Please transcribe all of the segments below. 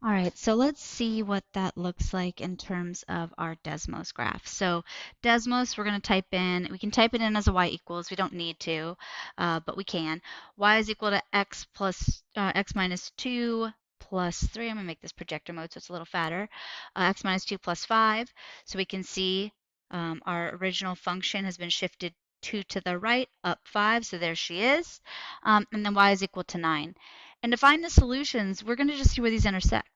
All right, so let's see what that looks like in terms of our Desmos graph. So Desmos, we're going to type in, we can type it in as a y equals, we don't need to, but we can. Y is equal to x plus, x minus 2 plus 3. I'm going to make this projector mode so it's a little fatter. X minus 2 plus 5. So we can see our original function has been shifted 2 to the right, up 5, so there she is. And then y is equal to 9. And to find the solutions, we're going to just see where these intersect.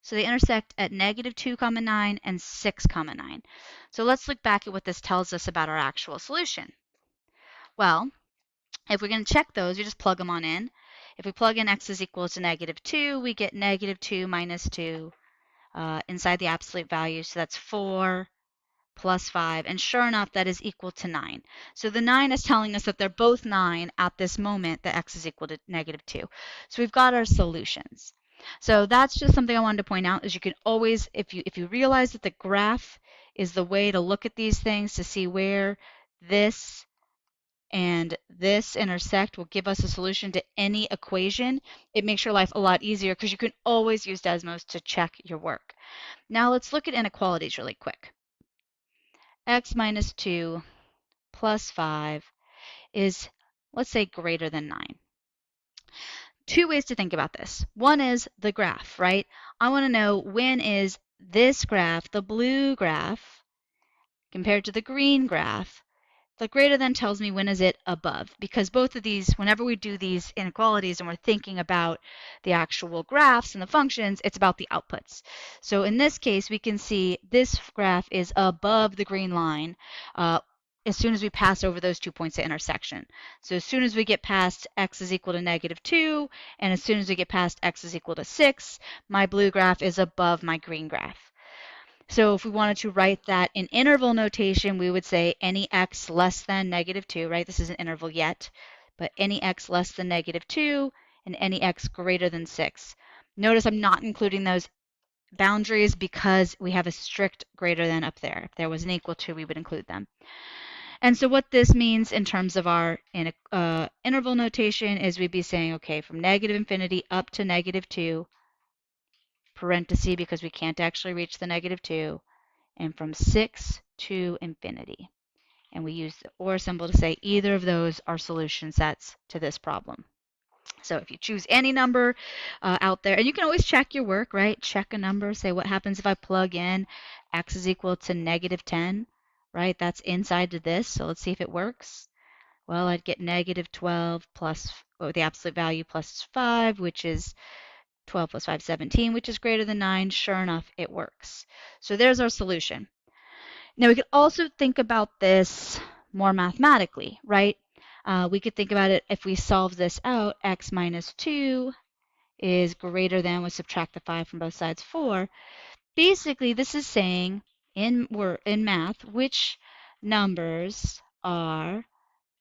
So they intersect at negative 2 comma 9 and 6 comma 9. So let's look back at what this tells us about our actual solution. Well, if we're going to check those, we just plug them on in. If we plug in x is equal to negative 2, we get negative 2 minus 2 inside the absolute value. So that's 4 plus 5, and sure enough, that is equal to 9. So the 9 is telling us that they're both 9 at this moment, that x is equal to negative 2. So we've got our solutions. So that's just something I wanted to point out, is you can always, if you realize that the graph is the way to look at these things to see where this and this intersect will give us a solution to any equation, it makes your life a lot easier because you can always use Desmos to check your work. Now let's look at inequalities really quick. X minus 2 plus 5 is, let's say, greater than 9. Two ways to think about this. One is the graph, right? I want to know when is this graph, the blue graph, compared to the green graph. The greater than tells me when is it above, because both of these, whenever we do these inequalities and we're thinking about the actual graphs and the functions, it's about the outputs. So in this case, we can see this graph is above the green line as soon as we pass over those 2 points at intersection. So as soon as we get past x is equal to negative 2, and as soon as we get past x is equal to 6, my blue graph is above my green graph. So if we wanted to write that in interval notation, we would say any x less than negative 2, right? This isn't interval yet, but any x less than negative 2 and any x greater than 6. Notice I'm not including those boundaries because we have a strict greater than up there. If there was an equal to, we would include them. And so what this means in terms of our interval notation is we'd be saying, okay, from negative infinity up to negative 2, parenthesis because we can't actually reach the negative 2, and from 6 to infinity. And we use the or symbol to say either of those are solution sets to this problem. So if you choose any number out there, and you can always check your work, right? Check a number, say what happens if I plug in x is equal to negative 10, right? That's inside to this, so let's see if it works. Well, I'd get negative 12 plus the absolute value plus 5, which is 12 plus 5, 17, which is greater than 9. Sure enough, it works. So there's our solution. Now we could also think about this more mathematically, right? We could think about it if we solve this out, x minus 2 is greater than, we subtract the 5 from both sides, 4. Basically, this is saying in math, which numbers are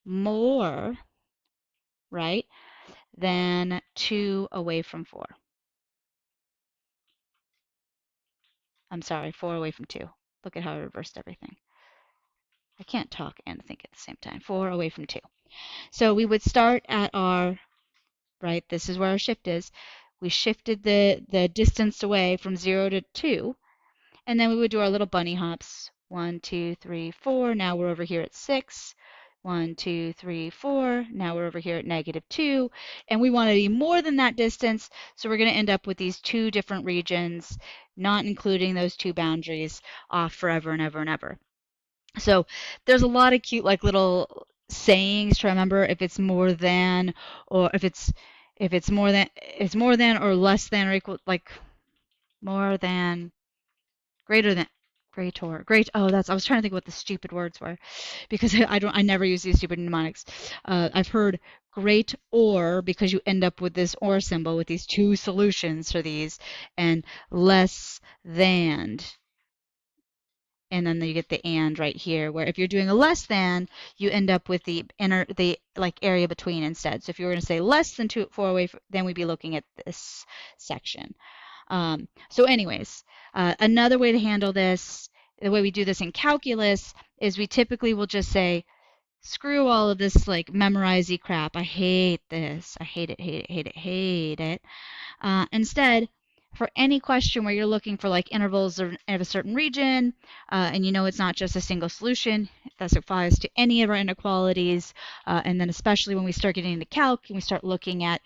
more, right, than 2 away from 4. I'm sorry, 4 away from 2. Look at how I reversed everything. I can't talk and think at the same time. 4 away from 2. So we would start at our, right, this is where our shift is. We shifted the distance away from 0 to 2, and then we would do our little bunny hops. 1, 2, 3, 4. Now we're over here at 6. 1, 2, 3, 4. Now we're over here at negative 2. And we want to be more than that distance, so we're going to end up with these two different regions, not including those two boundaries, off forever and ever and ever. So there's a lot of cute like little sayings to remember if it's more than, or if it's more than or less than or equal, like more than, greater than, great. Oh, I was trying to think what the stupid words were, because I never use these stupid mnemonics. I've heard great or, because you end up with this or symbol with these two solutions for these, and less than. And then you get the and right here, where if you're doing a less than, you end up with the like area between instead. So if you were going to say less than 4 away, then we'd be looking at this section. So anyways, another way to handle this, the way we do this in calculus, is we typically will just say, screw all of this like memorize-y crap. I hate this. I hate it, hate it, hate it, hate it. Instead, For any question where you're looking for like intervals of a certain region, and you know it's not just a single solution, this applies to any of our inequalities, and then especially when we start getting into calc and we start looking at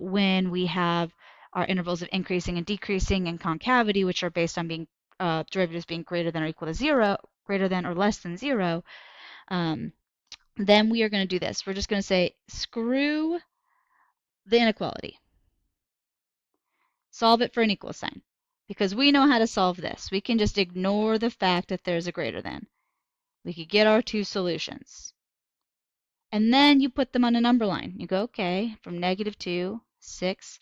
when we have our intervals of increasing and decreasing and concavity, which are based on being derivatives being greater than or equal to zero, greater than or less than zero, then we are going to do this. We're just going to say screw the inequality. Solve it for an equal sign. Because we know how to solve this. We can just ignore the fact that there's a greater than. We could get our two solutions. And then you put them on a number line. You go, okay, from -2, 6.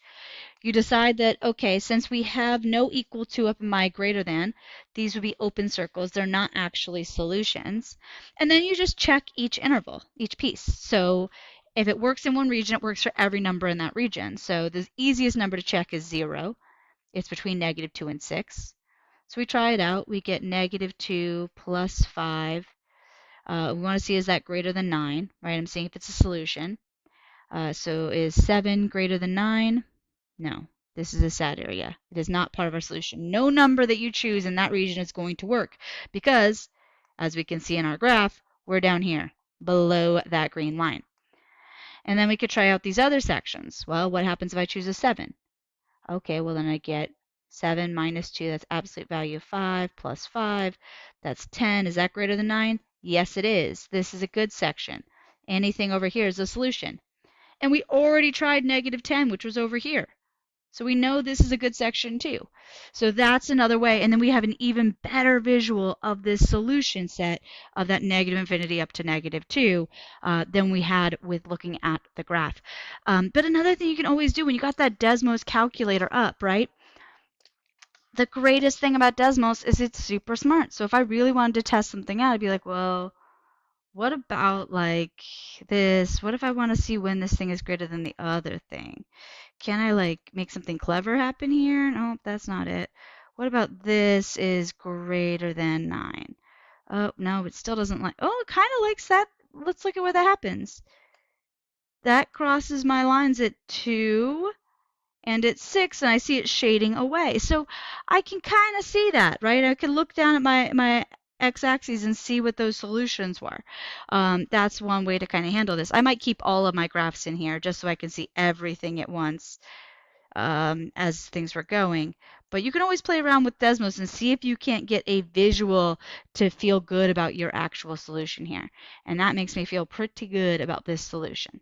You decide that, okay, since we have no equal to up in my greater than, these would be open circles. They're not actually solutions. And then you just check each interval, each piece. So if it works in one region, it works for every number in that region. So the easiest number to check is 0. It's between -2 and 6. So we try it out. We get -2 plus 5. We want to see is that greater than 9, right? I'm seeing if it's a solution. So is 7 greater than 9? No, this is a sad area. It is not part of our solution. No number that you choose in that region is going to work because, as we can see in our graph, we're down here below that green line. And then we could try out these other sections. Well, what happens if I choose a 7? Okay, well then I get 7 minus 2, that's absolute value of 5, plus 5, that's 10. Is that greater than 9? Yes, it is. This is a good section. Anything over here is a solution. And we already tried -10, which was over here. So we know this is a good section too. So that's another way. And then we have an even better visual of this solution set of that -infinity up to -2 than we had with looking at the graph. But another thing you can always do when you got that Desmos calculator up, right? The greatest thing about Desmos is it's super smart. So if I really wanted to test something out, I'd be like, well, what about like this? What if I want to see when this thing is greater than the other thing? Can I like make something clever happen here? No, that's not it. What about this is greater than 9? Oh, no, it still doesn't like. Oh, it kind of likes that. Let's look at where that happens. That crosses my lines at 2 and at 6, and I see it shading away. So I can kind of see that, right? I can look down at my x-axis and see what those solutions were. That's one way to kind of handle this. I might keep all of my graphs in here just so I can see everything at once as things were going. But you can always play around with Desmos and see if you can't get a visual to feel good about your actual solution here. And that makes me feel pretty good about this solution.